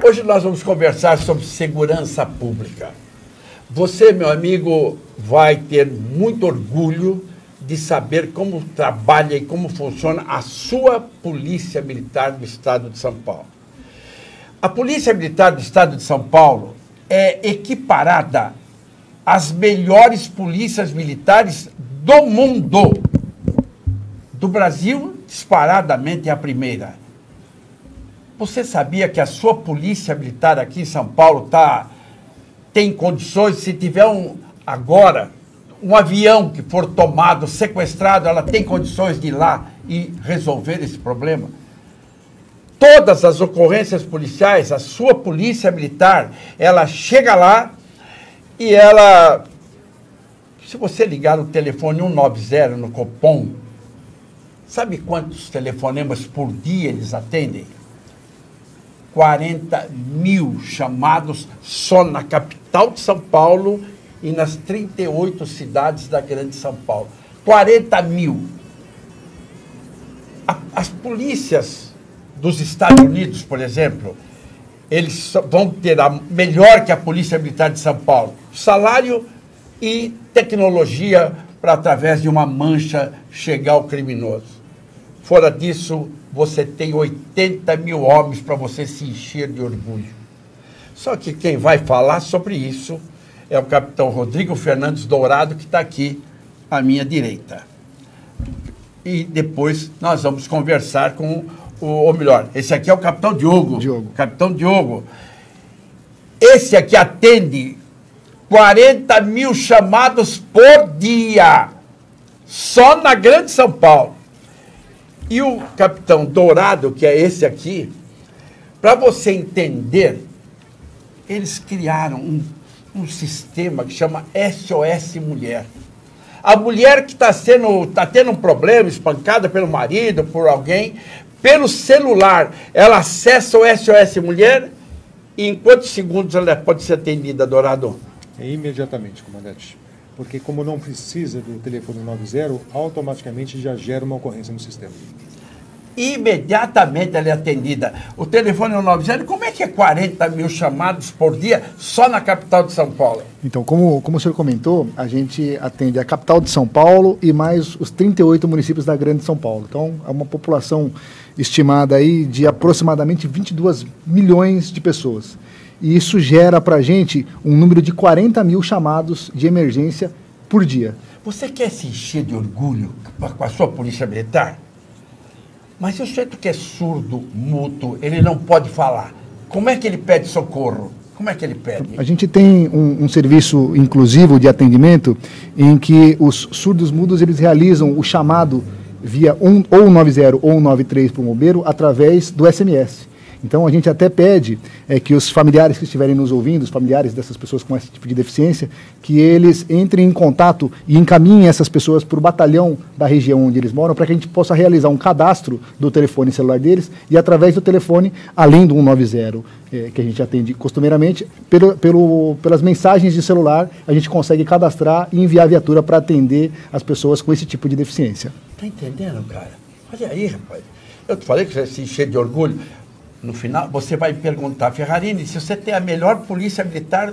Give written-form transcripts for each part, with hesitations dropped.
Hoje nós vamos conversar sobre segurança pública. Você, meu amigo, vai ter muito orgulho de saber como trabalha e como funciona a sua Polícia Militar do Estado de São Paulo. A Polícia Militar do Estado de São Paulo é equiparada às melhores polícias militares do mundo. Do Brasil, disparadamente é a primeira. Você sabia que a sua Polícia Militar aqui em São Paulo tem condições, se tiver agora um avião que for tomado, sequestrado, ela tem condições de ir lá e resolver esse problema? Todas as ocorrências policiais, a sua Polícia Militar, ela chega lá e ela... Se você ligar no telefone 190 no Copom, sabe quantos telefonemas por dia eles atendem? 40 mil chamados só na capital de São Paulo e nas 38 cidades da Grande São Paulo. 40 mil. As polícias dos Estados Unidos, por exemplo, eles vão ter melhor que a Polícia Militar de São Paulo. Salário e tecnologia para, através de uma mancha, chegar ao criminoso. Fora disso, você tem 80 mil homens para você se encher de orgulho. Só que quem vai falar sobre isso é o capitão Rodrigo Fernandes Dourado, que está aqui à minha direita. E depois nós vamos conversar com ou melhor, esse aqui é o capitão Diogo. Capitão Diogo. Esse aqui atende 40 mil chamados por dia, só na Grande São Paulo. E o capitão Dourado, que é esse aqui, para você entender, eles criaram um sistema que chama SOS Mulher. A mulher que tá tendo um problema, espancada pelo marido, por alguém, pelo celular, ela acessa o SOS Mulher e em quantos segundos ela pode ser atendida, Dourado? Imediatamente, comandante. Porque como não precisa do telefone 90, automaticamente já gera uma ocorrência no sistema. Imediatamente ela é atendida. O telefone 90, como é que é 40 mil chamados por dia só na capital de São Paulo? Então, como o senhor comentou, a gente atende a capital de São Paulo e mais os 38 municípios da Grande São Paulo. Então, é uma população estimada aí de aproximadamente 22 milhões de pessoas. E isso gera para a gente um número de 40 mil chamados de emergência por dia. Você quer se encher de orgulho com a sua Polícia Militar? Mas o sujeito que é surdo, mudo, ele não pode falar. Como é que ele pede socorro? Como é que ele pede? A gente tem um serviço inclusivo de atendimento em que os surdos mudos eles realizam o chamado via ou 90 ou 93 para o bombeiro através do SMS. Então, a gente até pede que os familiares que estiverem nos ouvindo, os familiares dessas pessoas com esse tipo de deficiência, que eles entrem em contato e encaminhem essas pessoas para o batalhão da região onde eles moram, para que a gente possa realizar um cadastro do telefone celular deles e, através do telefone, além do 190, que a gente atende costumeiramente, pelas mensagens de celular, a gente consegue cadastrar e enviar a viatura para atender as pessoas com esse tipo de deficiência. Tá entendendo, cara? Olha aí, rapaz. Eu te falei que você se encher de orgulho. No final, você vai perguntar, Ferrarini, se você tem a melhor polícia militar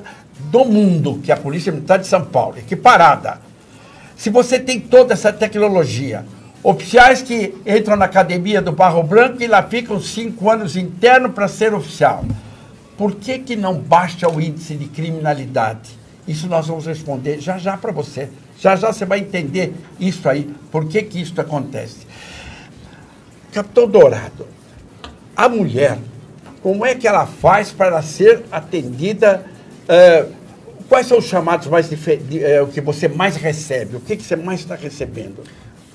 do mundo, que é a Polícia Militar de São Paulo, equiparada, se você tem toda essa tecnologia, oficiais que entram na academia do Barro Branco e lá ficam 5 anos interno para ser oficial, por que não baixa o índice de criminalidade? Isso nós vamos responder já já para você. Já já você vai entender isso aí, por que isso acontece. Capitão Dourado, a mulher, como é que ela faz para ser atendida? Quais são os chamados mais o que você mais recebe? O que você mais está recebendo?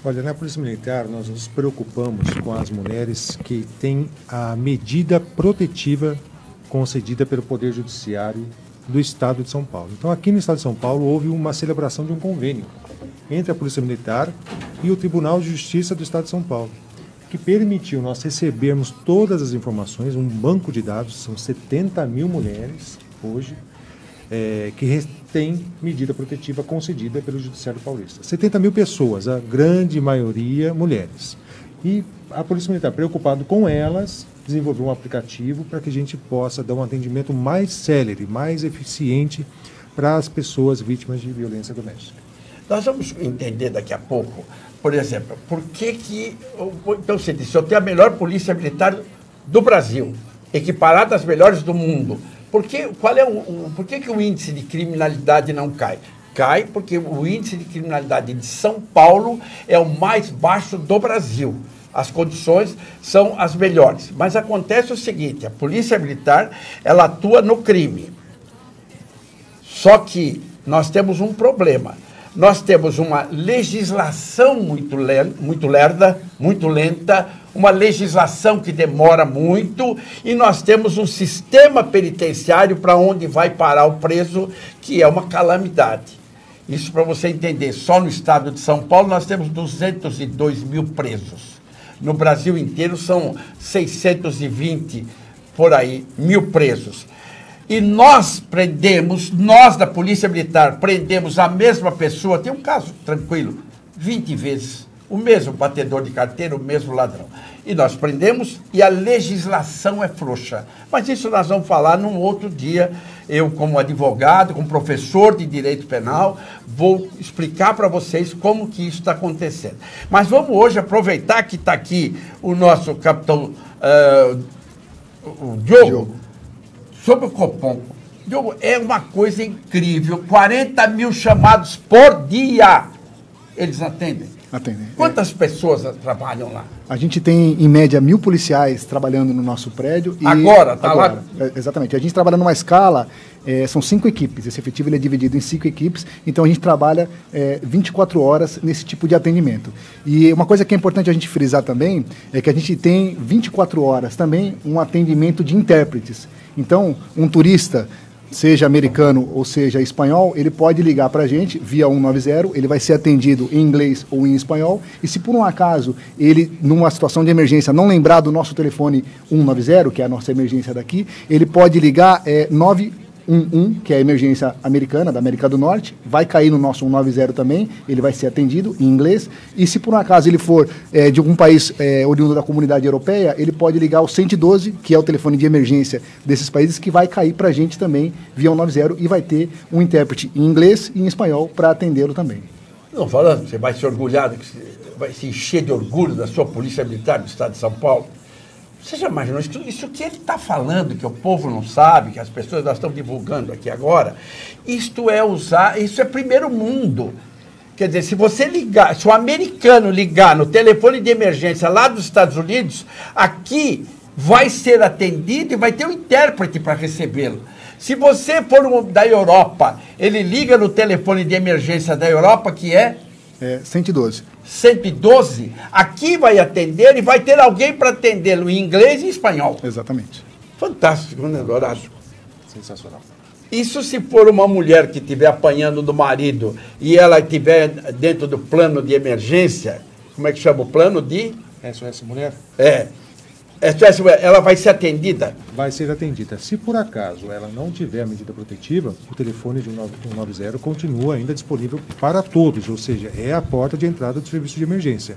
Olha, na Polícia Militar, nós nos preocupamos com as mulheres que têm a medida protetiva concedida pelo Poder Judiciário do Estado de São Paulo. Então, aqui no Estado de São Paulo, houve uma celebração de um convênio entre a Polícia Militar e o Tribunal de Justiça do Estado de São Paulo, que permitiu nós recebermos todas as informações, um banco de dados, são 70 mil mulheres hoje, que têm medida protetiva concedida pelo Judiciário Paulista. 70 mil pessoas, a grande maioria mulheres. E a Polícia Militar, preocupado com elas, desenvolver um aplicativo para que a gente possa dar um atendimento mais célere, mais eficiente para as pessoas vítimas de violência doméstica. Nós vamos entender daqui a pouco, por exemplo, por que então você disse, eu tenho a melhor polícia militar do Brasil, equiparada às melhores do mundo. Por que o índice de criminalidade não cai? Cai porque o índice de criminalidade de São Paulo é o mais baixo do Brasil. As condições são as melhores. Mas acontece o seguinte, a polícia militar, ela atua no crime. Só que nós temos um problema. Nós temos uma legislação muito lerda, muito lenta, uma legislação que demora muito, e nós temos um sistema penitenciário para onde vai parar o preso, que é uma calamidade. Isso para você entender, só no estado de São Paulo nós temos 202 mil presos. No Brasil inteiro são 620, por aí, mil presos. E nós da Polícia Militar, prendemos a mesma pessoa, tem um caso tranquilo, 20 vezes, o mesmo batedor de carteira, o mesmo ladrão. E nós prendemos e a legislação é frouxa. Mas isso nós vamos falar num outro dia. Eu, como advogado, como professor de direito penal, vou explicar para vocês como que isso está acontecendo. Mas vamos hoje aproveitar que está aqui o nosso capitão o Diogo, sobre o Copom. Diogo, é uma coisa incrível, 40 mil chamados por dia. Eles atendem? Atendem. Quantas pessoas trabalham lá? A gente tem, em média, 1.000 policiais trabalhando no nosso prédio. E agora? Lá? Exatamente. A gente trabalha numa escala, são 5 equipes. Esse efetivo ele é dividido em 5 equipes, então a gente trabalha 24 horas nesse tipo de atendimento. E uma coisa que é importante a gente frisar também é que a gente tem 24 horas também um atendimento de intérpretes. Então, um turista, seja americano ou seja espanhol, ele pode ligar para a gente via 190, ele vai ser atendido em inglês ou em espanhol, e se por um acaso ele, numa situação de emergência, não lembrar do nosso telefone 190, que é a nossa emergência daqui, ele pode ligar 911, que é a emergência americana, da América do Norte, vai cair no nosso 190 também, ele vai ser atendido em inglês, e se por um acaso ele for de algum país oriundo da comunidade europeia, ele pode ligar o 112, que é o telefone de emergência desses países, que vai cair para a gente também via 190 e vai ter um intérprete em inglês e em espanhol para atendê-lo também. Não, falando, você vai se orgulhar, vai se encher de orgulho da sua Polícia Militar do Estado de São Paulo. Você já imaginou isso que ele está falando, que o povo não sabe, que as pessoas nós estamos divulgando aqui agora? Isso é primeiro mundo. Quer dizer, se você ligar, se o americano ligar no telefone de emergência lá dos Estados Unidos, aqui vai ser atendido e vai ter um intérprete para recebê-lo. Se você for da Europa, ele liga no telefone de emergência da Europa, que é 112. 112, aqui vai atender e vai ter alguém para atendê-lo em inglês e espanhol. Exatamente. Fantástico, né, Dourado? Sensacional. Isso se for uma mulher que estiver apanhando do marido e ela estiver dentro do plano de emergência, como é que chama o plano de? SOS Mulher? Ela vai ser atendida? Vai ser atendida. Se por acaso ela não tiver a medida protetiva, o telefone de 190 continua ainda disponível para todos, ou seja, é a porta de entrada do serviço de emergência.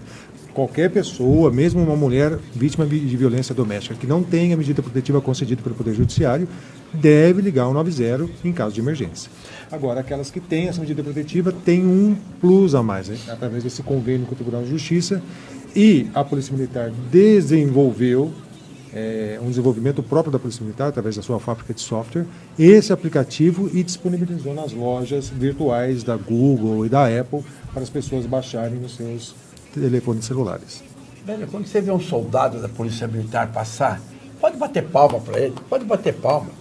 Qualquer pessoa, mesmo uma mulher vítima de violência doméstica que não tenha medida protetiva concedida pelo Poder Judiciário, deve ligar o 190 em caso de emergência. Agora, aquelas que têm essa medida protetiva têm um plus a mais, né? Através desse convênio com o Tribunal de Justiça. E a Polícia Militar desenvolveu um desenvolvimento próprio da Polícia Militar, através da sua fábrica de software, esse aplicativo e disponibilizou nas lojas virtuais da Google e da Apple para as pessoas baixarem nos seus telefones celulares. Velho, quando você vê um soldado da Polícia Militar passar, pode bater palma para ele, pode bater palma.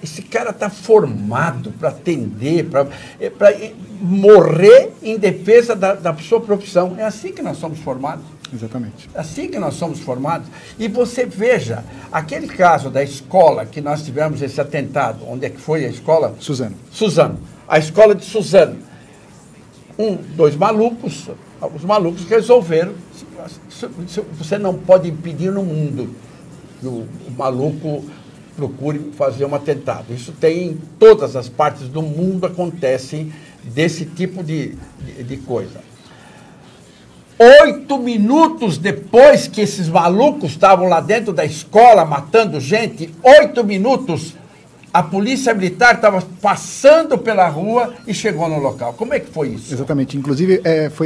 Esse cara está formado para atender, para morrer em defesa da sua profissão. É assim que nós somos formados. Exatamente. Assim que nós somos formados. E você veja, aquele caso da escola que nós tivemos esse atentado, onde é que foi a escola? Suzano. A escola de Suzano. 2 malucos, os malucos resolveram. Você não pode impedir no mundo que o maluco procure fazer um atentado. Isso tem em todas as partes do mundo, acontecem desse tipo de coisa. 8 minutos depois que esses malucos estavam lá dentro da escola matando gente, 8 minutos, a polícia militar estava passando pela rua e chegou no local. Como é que foi isso? Exatamente. Inclusive,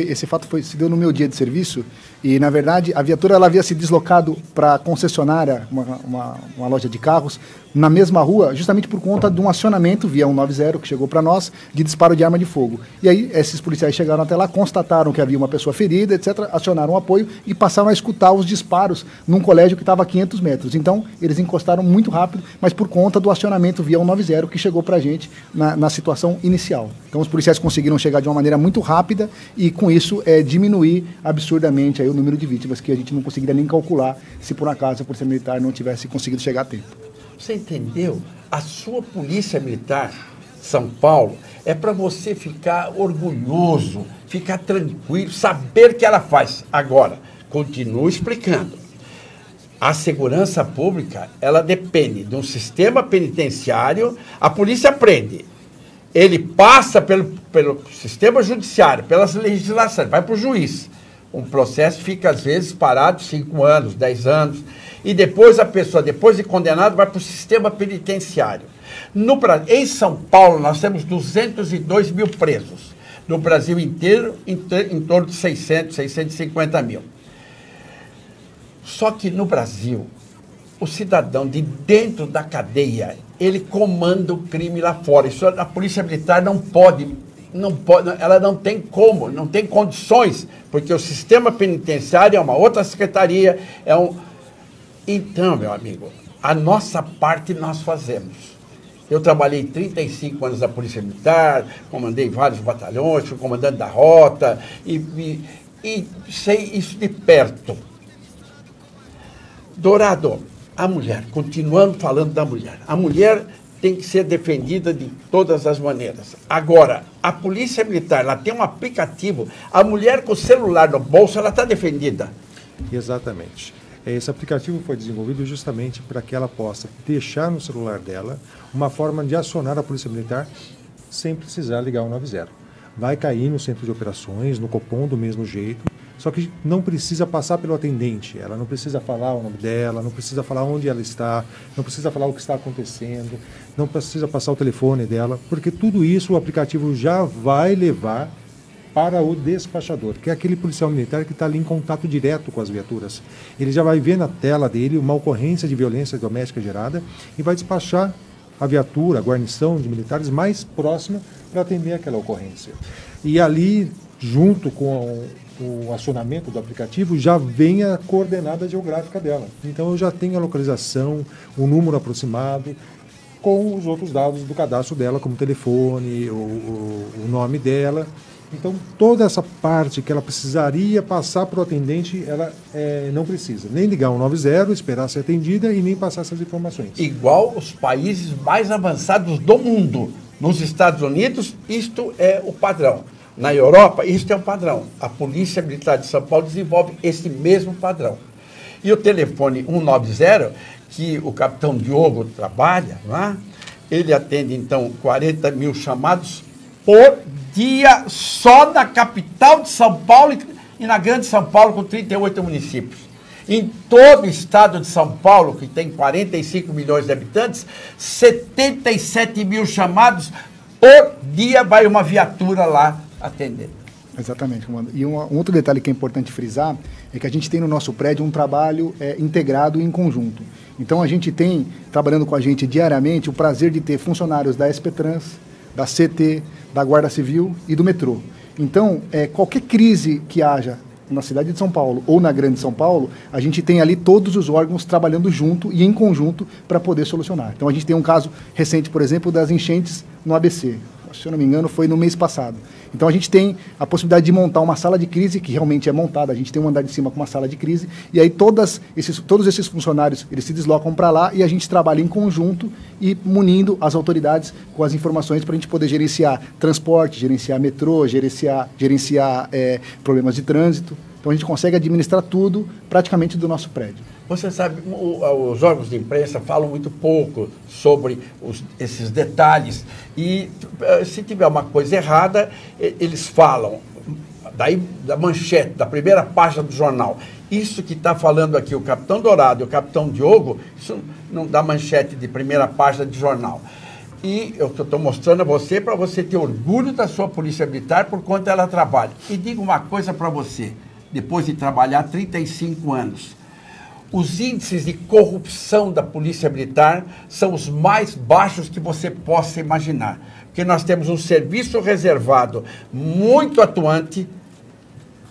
esse fato se deu no meu dia de serviço e, na verdade, a viatura ela havia se deslocado para a concessionária, uma loja de carros, na mesma rua, justamente por conta de um acionamento via 190 que chegou para nós de disparo de arma de fogo. E aí, esses policiais chegaram até lá, constataram que havia uma pessoa ferida, etc., acionaram o apoio e passaram a escutar os disparos num colégio que estava a 500 metros. Então, eles encostaram muito rápido, mas por conta do acionamento via 190 que chegou para a gente na situação inicial. Então, os policiais conseguiram chegar de uma maneira muito rápida e, com isso, diminuir absurdamente aí o número de vítimas, que a gente não conseguiria nem calcular se, por acaso, a Polícia Militar não tivesse conseguido chegar a tempo. Você entendeu? A sua Polícia Militar de São Paulo é para você ficar orgulhoso, ficar tranquilo, saber que ela faz. Agora, continuo explicando. A segurança pública, ela depende de um sistema penitenciário. A polícia prende. Ele passa pelo sistema judiciário, pelas legislações, vai para o juiz. Um processo fica, às vezes, parado 5 anos, 10 anos. E depois a pessoa, depois de condenado, vai para o sistema penitenciário. Em São Paulo, nós temos 202 mil presos. No Brasil inteiro, em torno de 600, 650 mil. Só que no Brasil, o cidadão de dentro da cadeia, ele comanda o crime lá fora. Isso a Polícia Militar não pode, ela não tem como, não tem condições, porque o sistema penitenciário é uma outra secretaria, Então, meu amigo, a nossa parte nós fazemos. Eu trabalhei 35 anos na Polícia Militar, comandei vários batalhões, fui comandante da rota e sei isso de perto. Dourado, a mulher, continuando falando da mulher, a mulher tem que ser defendida de todas as maneiras. Agora, a Polícia Militar, ela tem um aplicativo, a mulher com o celular no bolso, ela está defendida. Exatamente. Esse aplicativo foi desenvolvido justamente para que ela possa deixar no celular dela uma forma de acionar a Polícia Militar sem precisar ligar o 190. Vai cair no centro de operações, no Copom do mesmo jeito, só que não precisa passar pelo atendente, ela não precisa falar o nome dela, não precisa falar onde ela está, não precisa falar o que está acontecendo, não precisa passar o telefone dela, porque tudo isso o aplicativo já vai levar para o despachador, que é aquele policial militar que está ali em contato direto com as viaturas. Ele já vai ver na tela dele uma ocorrência de violência doméstica gerada e vai despachar a viatura, a guarnição de militares mais próxima para atender aquela ocorrência. E ali, junto com o acionamento do aplicativo, já vem a coordenada geográfica dela. Então eu já tenho a localização, o número aproximado, com os outros dados do cadastro dela, como o telefone, o nome dela. Então, toda essa parte que ela precisaria passar para o atendente, ela não precisa nem ligar o 190, esperar ser atendida e nem passar essas informações. Igual os países mais avançados do mundo. Nos Estados Unidos, isto é o padrão. Na Europa, isto é um padrão. A Polícia Militar de São Paulo desenvolve esse mesmo padrão. E o telefone 190, que o capitão Diogo trabalha, não é? Ele atende, então, 40 mil chamados por dia só na capital de São Paulo e na Grande São Paulo, com 38 municípios. Em todo o estado de São Paulo, que tem 45 milhões de habitantes, 77 mil chamados por dia, vai uma viatura lá atender. Exatamente, comando. E um outro detalhe que é importante frisar é que a gente tem no nosso prédio um trabalho integrado e em conjunto. Então a gente tem, trabalhando com a gente diariamente, o prazer de ter funcionários da SP-Trans, da CT, da Guarda Civil e do metrô. Então, qualquer crise que haja na cidade de São Paulo ou na Grande São Paulo, a gente tem ali todos os órgãos trabalhando junto e em conjunto para poder solucionar. Então, a gente tem um caso recente, por exemplo, das enchentes no ABC. Se eu não me engano, foi no mês passado. Então, a gente tem a possibilidade de montar uma sala de crise, que realmente é montada. A gente tem um andar de cima com uma sala de crise, e aí todos esses funcionários, eles se deslocam para lá e a gente trabalha em conjunto e munindo as autoridades com as informações para a gente poder gerenciar transporte, gerenciar metrô, gerenciar problemas de trânsito. Então, a gente consegue administrar tudo praticamente do nosso prédio. Você sabe, os órgãos de imprensa falam muito pouco sobre esses detalhes e se tiver uma coisa errada, eles falam. da manchete, da primeira página do jornal. Isso que está falando aqui o capitão Dourado e o capitão Diogo, isso não dá manchete de primeira página de jornal. E eu estou mostrando a você para você ter orgulho da sua polícia militar por quanto ela trabalha. E digo uma coisa para você, depois de trabalhar 35 anos, os índices de corrupção da polícia militar são os mais baixos que você possa imaginar. Porque nós temos um serviço reservado muito atuante,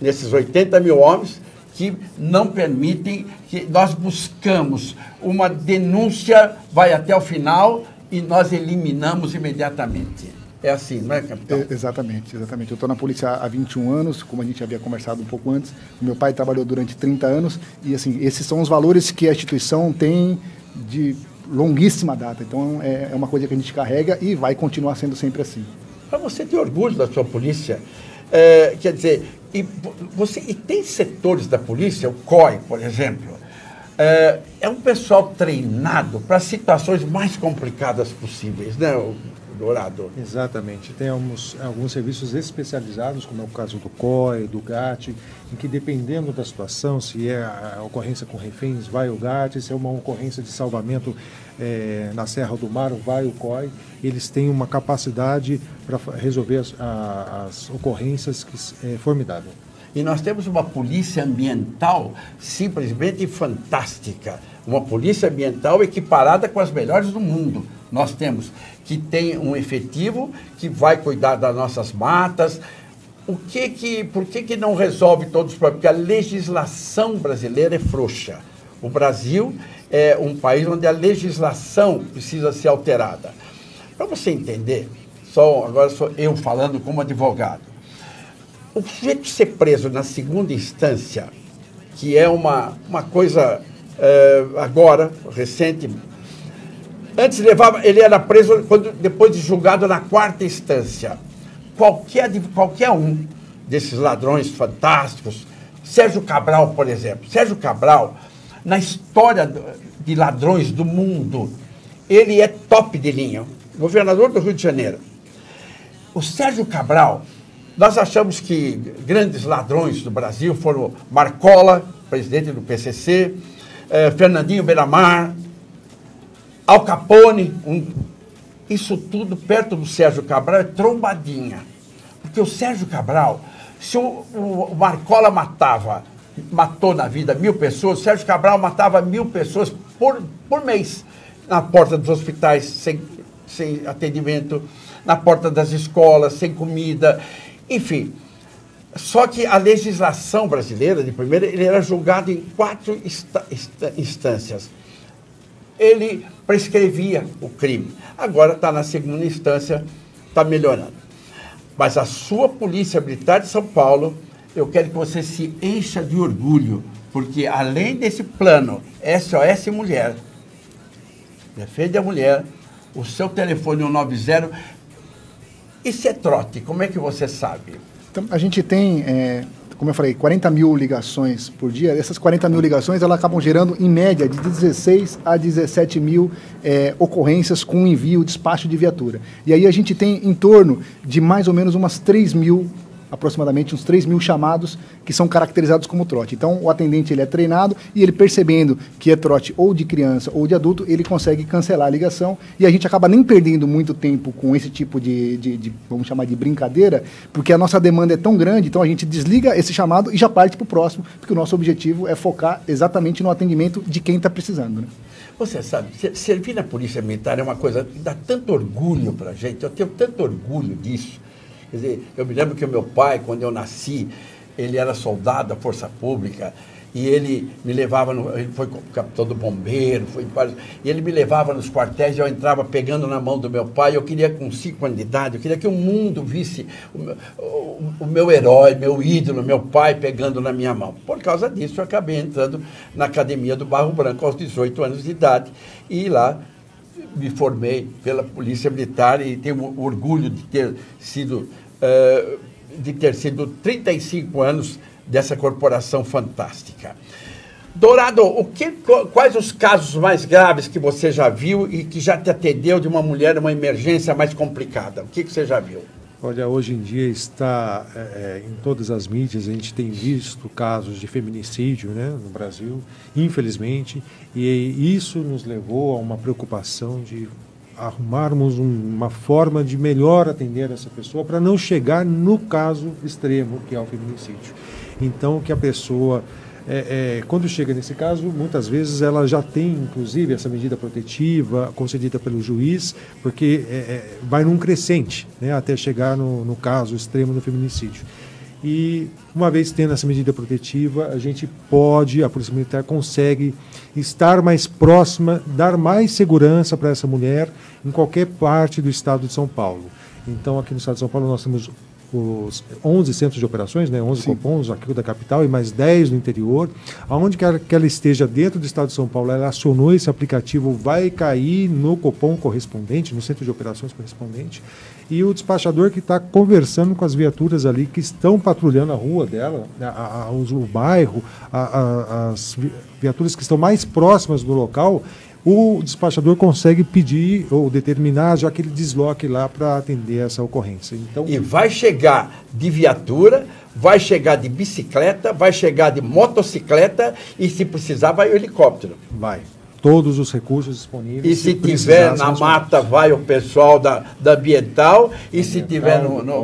nesses 80 mil homens, que não permitem, que nós buscamos uma denúncia, vai até o final e nós eliminamos imediatamente. É assim, não é, capitão? Exatamente, exatamente. Eu estou na polícia há 21 anos, como a gente havia conversado um pouco antes. O meu pai trabalhou durante 30 anos e, assim, esses são os valores que a instituição tem de longuíssima data. Então, é uma coisa que a gente carrega e vai continuar sendo sempre assim. Para você ter orgulho da sua polícia, quer dizer, e tem setores da polícia, o COI, por exemplo, é um pessoal treinado para situações mais complicadas possíveis, né, Dourado? Exatamente. Tem alguns serviços especializados, como é o caso do COI, do GAT, em que, dependendo da situação, se é a ocorrência com reféns, vai o GAT, se é uma ocorrência de salvamento na Serra do Mar, vai o COI. Eles têm uma capacidade para resolver as ocorrências que é formidável. E nós temos uma polícia ambiental simplesmente fantástica. Uma polícia ambiental equiparada com as melhores do mundo. Nós temos que tem um efetivo que vai cuidar das nossas matas. Por que não resolve todos os problemas? Porque a legislação brasileira é frouxa. O Brasil é um país onde a legislação precisa ser alterada. Para você entender, agora sou eu falando como advogado. O sujeito ser preso na segunda instância, que é uma coisa agora, recente, antes ele era preso depois de julgado na quarta instância. Qualquer um desses ladrões fantásticos, Sérgio Cabral, por exemplo. Sérgio Cabral, na história de ladrões do mundo, ele é top de linha, governador do Rio de Janeiro. O Sérgio Cabral, nós achamos que grandes ladrões do Brasil foram Marcola, presidente do PCC, Fernandinho Beiramar, Al Capone, isso tudo perto do Sérgio Cabral é trombadinha. Porque o Sérgio Cabral, se o Marcola matou na vida 1.000 pessoas, o Sérgio Cabral matava 1.000 pessoas por mês, na porta dos hospitais sem atendimento, na porta das escolas, sem comida, enfim. Só que a legislação brasileira, de primeira, ele era julgado em 4 instâncias. Ele prescrevia o crime. Agora está na segunda instância, está melhorando. Mas a sua Polícia Militar de São Paulo, eu quero que você se encha de orgulho, porque além desse plano SOS Mulher, defende a mulher, o seu telefone 190, isso é trote, como é que você sabe? Então, a gente tem, como eu falei, 40 mil ligações por dia. Essas 40 mil ligações, elas acabam gerando, em média, de 16 a 17 mil ocorrências com envio, despacho de viatura. E aí a gente tem em torno de mais ou menos umas 3 mil, aproximadamente uns 3 mil chamados que são caracterizados como trote. Então, o atendente ele é treinado e ele percebendo que é trote ou de criança ou de adulto, ele consegue cancelar a ligação e a gente acaba nem perdendo muito tempo com esse tipo de vamos chamar de brincadeira, porque a nossa demanda é tão grande, então a gente desliga esse chamado e já parte para o próximo, porque o nosso objetivo é focar exatamente no atendimento de quem está precisando, né? Você sabe, servir na Polícia Militar é uma coisa que dá tanto orgulho para a gente, eu tenho tanto orgulho disso. Quer dizer, eu me lembro que o meu pai, quando eu nasci, ele era soldado da Força Pública e ele me levava, ele foi capitão do bombeiro, e ele me levava nos quartéis e eu entrava pegando na mão do meu pai. Eu queria, com 5 anos de idade, eu queria que o mundo visse o meu herói, meu ídolo, meu pai pegando na minha mão. Por causa disso, eu acabei entrando na Academia do Barro Branco aos 18 anos de idade e lá me formei pela Polícia Militar e tenho orgulho de ter sido 35 anos dessa corporação fantástica. Dourado, quais os casos mais graves que você já viu e que já te atendeu de uma mulher numa emergência mais complicada? O que você já viu? Olha, hoje em dia está em todas as mídias, a gente tem visto casos de feminicídio, né, no Brasil, infelizmente, e isso nos levou a uma preocupação de arrumarmos uma forma de melhor atender essa pessoa para não chegar no caso extremo, que é o feminicídio. Então, que a pessoa... quando chega nesse caso, muitas vezes ela já tem, inclusive, essa medida protetiva concedida pelo juiz, porque vai num crescente, né, até chegar no caso extremo do feminicídio. E uma vez tendo essa medida protetiva, a Polícia Militar consegue estar mais próxima, dar mais segurança para essa mulher em qualquer parte do estado de São Paulo. Então, aqui no estado de São Paulo, nós temos os 11 centros de operações, né, 11 Copons aqui da capital e mais 10 no interior. Aonde que ela esteja dentro do estado de São Paulo, ela acionou esse aplicativo, vai cair no Copom correspondente, no centro de operações correspondente, e o despachador que está conversando com as viaturas ali que estão patrulhando a rua dela, o bairro, as viaturas que estão mais próximas do local, o despachador consegue pedir ou determinar já que ele desloque lá para atender essa ocorrência. Então, e vai chegar de viatura, vai chegar de bicicleta, vai chegar de motocicleta e, se precisar, vai o helicóptero. Vai. Todos os recursos disponíveis. E se tiver na mata, vai o pessoal da ambiental, e se tiver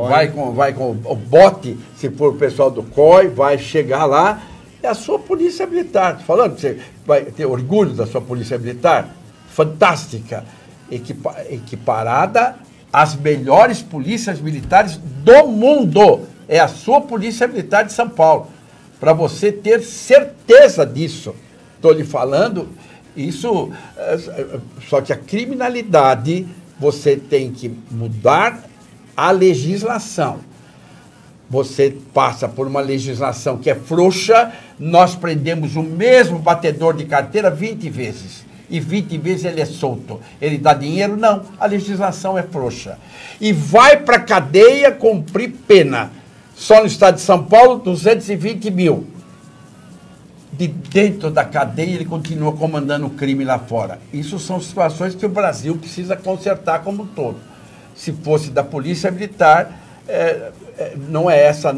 vai com o bote, se for o pessoal do COI, vai chegar lá. É a sua polícia militar. Estou falando que você vai ter orgulho da sua polícia militar. Fantástica. Equiparada às melhores polícias militares do mundo. É a sua polícia militar de São Paulo. Para você ter certeza disso. Estou lhe falando isso. Só que a criminalidade, você tem que mudar a legislação. Você passa por uma legislação que é frouxa, nós prendemos o mesmo batedor de carteira 20 vezes. E 20 vezes ele é solto. Ele dá dinheiro? Não. A legislação é frouxa. E vai para a cadeia cumprir pena. Só no estado de São Paulo, 220 mil. De dentro da cadeia, ele continua comandando o crime lá fora. Isso são situações que o Brasil precisa consertar como um todo. Se fosse da Polícia Militar... não é essa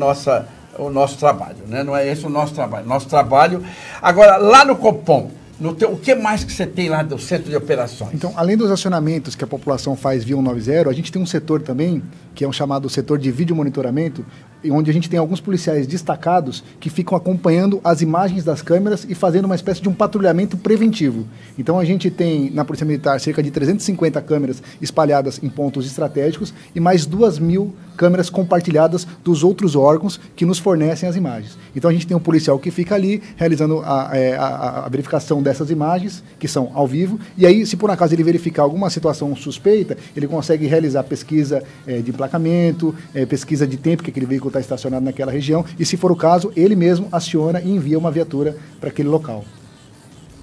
o nosso trabalho, né? Não é esse o nosso trabalho. Nosso trabalho... Agora, lá no Copom, o que mais que você tem lá do Centro de Operações? Então, além dos acionamentos que a população faz via 190, a gente tem um setor também, que é um chamado setor de vídeo monitoramento, onde a gente tem alguns policiais destacados que ficam acompanhando as imagens das câmeras e fazendo uma espécie de um patrulhamento preventivo. Então a gente tem na Polícia Militar cerca de 350 câmeras espalhadas em pontos estratégicos e mais 2.000 câmeras compartilhadas dos outros órgãos que nos fornecem as imagens. Então a gente tem um policial que fica ali realizando a verificação dessas imagens, que são ao vivo, e aí se por acaso ele verificar alguma situação suspeita, ele consegue realizar pesquisa de emplacamento, pesquisa de tempo que aquele veículo está estacionado naquela região, e se for o caso, ele mesmo aciona e envia uma viatura para aquele local.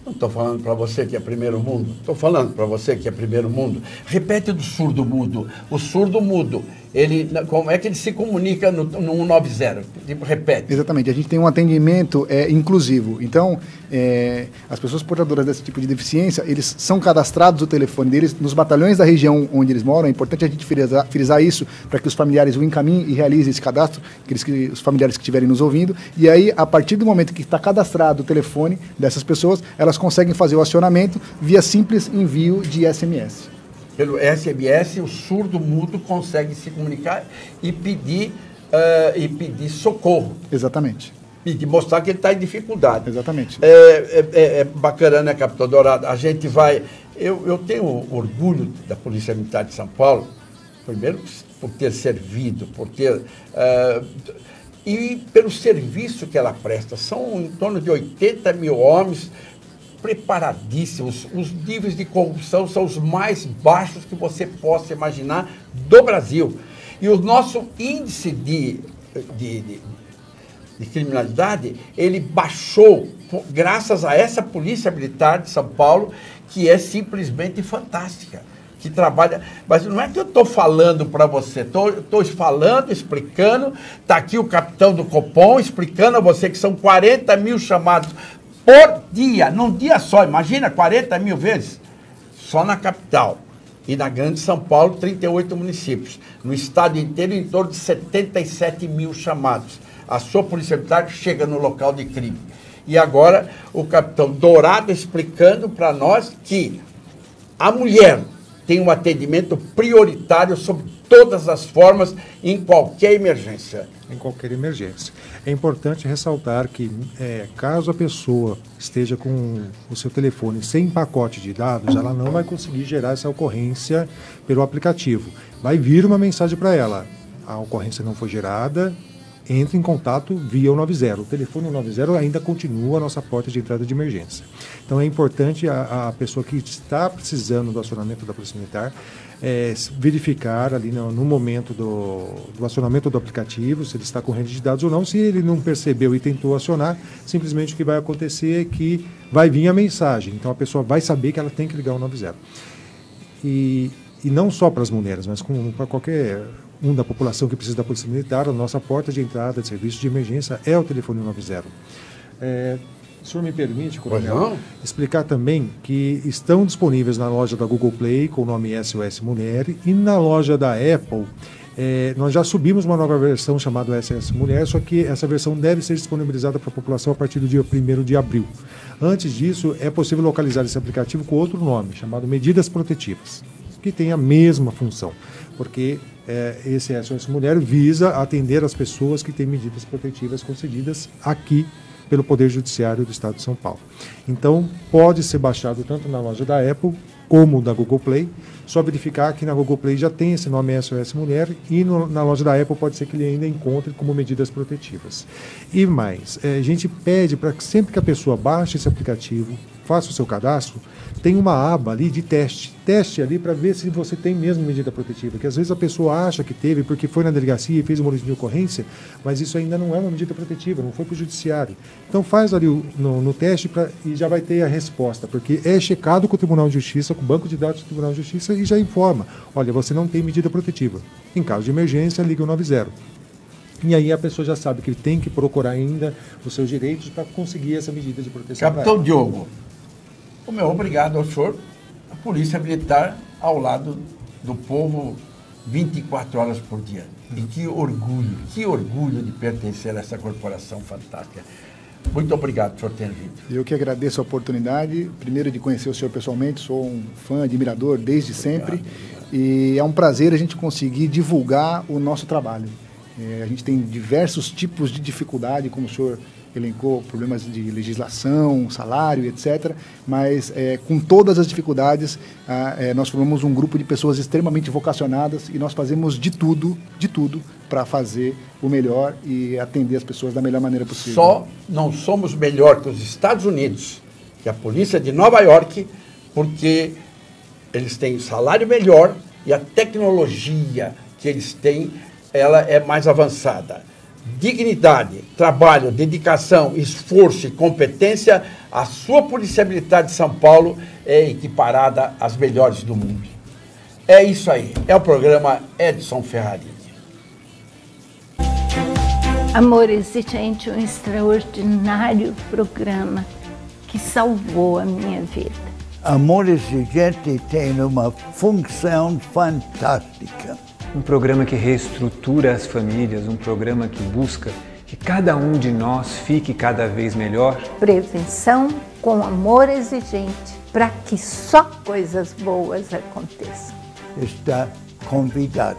Não estou falando para você que é primeiro mundo. Estou falando para você que é primeiro mundo. Repete do surdo mudo. O surdo mudo, como é que ele se comunica no 190? Repete. Exatamente. A gente tem um atendimento inclusivo. Então, as pessoas portadoras desse tipo de deficiência, eles são cadastrados o telefone deles nos batalhões da região onde eles moram. É importante a gente frisar isso para que os familiares o encaminhem e realizem esse cadastro, os familiares que estiverem nos ouvindo. E aí, a partir do momento que está cadastrado o telefone dessas pessoas, elas conseguem fazer o acionamento via simples envio de SMS. Pelo SMS, o surdo mudo consegue se comunicar e pedir socorro. Exatamente. E mostrar que ele está em dificuldade. Exatamente. É bacana, né, Capitão Dourado? A gente vai... Eu tenho orgulho da Polícia Militar de São Paulo, primeiro por ter servido, por ter... e pelo serviço que ela presta. São em torno de 80 mil homens preparadíssimos. Os níveis de corrupção são os mais baixos que você possa imaginar do Brasil. E o nosso índice de criminalidade, ele baixou graças a essa Polícia Militar de São Paulo, que é simplesmente fantástica, que trabalha... Mas não é que eu estou falando para você, estou falando, explicando, está aqui o capitão do Copom explicando a você que são 40 mil chamados por dia, num dia só, imagina 40 mil vezes, só na capital. E na Grande São Paulo, 38 municípios. No estado inteiro, em torno de 77 mil chamados. A sua polícia militar chega no local de crime. E agora, o capitão Dourado explicando para nós que a mulher tem um atendimento prioritário sobre todas as formas, em qualquer emergência. Em qualquer emergência. É importante ressaltar que, caso a pessoa esteja com o seu telefone sem pacote de dados, ela não vai conseguir gerar essa ocorrência pelo aplicativo. Vai vir uma mensagem para ela. A ocorrência não foi gerada, entre em contato via o 90. O telefone 90 ainda continua a nossa porta de entrada de emergência. Então é importante a pessoa que está precisando do acionamento da Polícia Militar verificar ali no momento do acionamento do aplicativo, se ele está com rede de dados ou não. Se ele não percebeu e tentou acionar, simplesmente o que vai acontecer é que vai vir a mensagem. Então a pessoa vai saber que ela tem que ligar o 90. E não só para as mulheres, mas para qualquer da população que precisa da Polícia Militar, a nossa porta de entrada de serviço de emergência é o telefone 90. O senhor me permite, coronel, explicar também que estão disponíveis na loja da Google Play com o nome SOS Mulher e na loja da Apple. Nós já subimos uma nova versão chamada SOS Mulher, só que essa versão deve ser disponibilizada para a população a partir do dia 1º de abril. Antes disso, é possível localizar esse aplicativo com outro nome, chamado Medidas Protetivas, que tem a mesma função, porque esse SOS Mulher visa atender as pessoas que têm medidas protetivas concedidas aqui pelo Poder Judiciário do Estado de São Paulo. Então, pode ser baixado tanto na loja da Apple como da Google Play. Só verificar que na Google Play já tem esse nome SOS Mulher e na loja da Apple pode ser que ele ainda encontre como medidas protetivas. E mais, a gente pede para que sempre que a pessoa baixe esse aplicativo, faça o seu cadastro, tem uma aba ali de teste. Teste ali para ver se você tem mesmo medida protetiva, que às vezes a pessoa acha que teve porque foi na delegacia e fez um boletim de ocorrência, mas isso ainda não é uma medida protetiva, não foi para o judiciário. Então faz ali no teste e já vai ter a resposta, porque é checado com o Tribunal de Justiça, com o banco de dados do Tribunal de Justiça e já informa, olha, você não tem medida protetiva. Em caso de emergência, liga o 90. E aí a pessoa já sabe que ele tem que procurar ainda os seus direitos para conseguir essa medida de proteção. Capitão Diogo, o meu obrigado ao senhor, a Polícia Militar ao lado do povo 24 horas por dia. E que orgulho de pertencer a essa corporação fantástica. Muito obrigado por ter vindo. Eu que agradeço a oportunidade, primeiro de conhecer o senhor pessoalmente, sou um fã, admirador desde sempre. E é um prazer a gente conseguir divulgar o nosso trabalho. A gente tem diversos tipos de dificuldade, como o senhor elencou, problemas de legislação, salário, etc. Mas com todas as dificuldades, nós formamos um grupo de pessoas extremamente vocacionadas e nós fazemos de tudo para fazer o melhor e atender as pessoas da melhor maneira possível. Só não somos melhor que os Estados Unidos, que a polícia de Nova York, porque eles têm salário melhor e a tecnologia que eles têm, ela é mais avançada. Dignidade, trabalho, dedicação, esforço e competência, a sua Polícia Militar de São Paulo é equiparada às melhores do mundo. É isso aí, é o programa Edson Ferrarini. Amores e gente, um extraordinário programa que salvou a minha vida. Amores e gente tem uma função fantástica. Um programa que reestrutura as famílias, um programa que busca que cada um de nós fique cada vez melhor. Prevenção com amor exigente, para que só coisas boas aconteçam. Está convidado.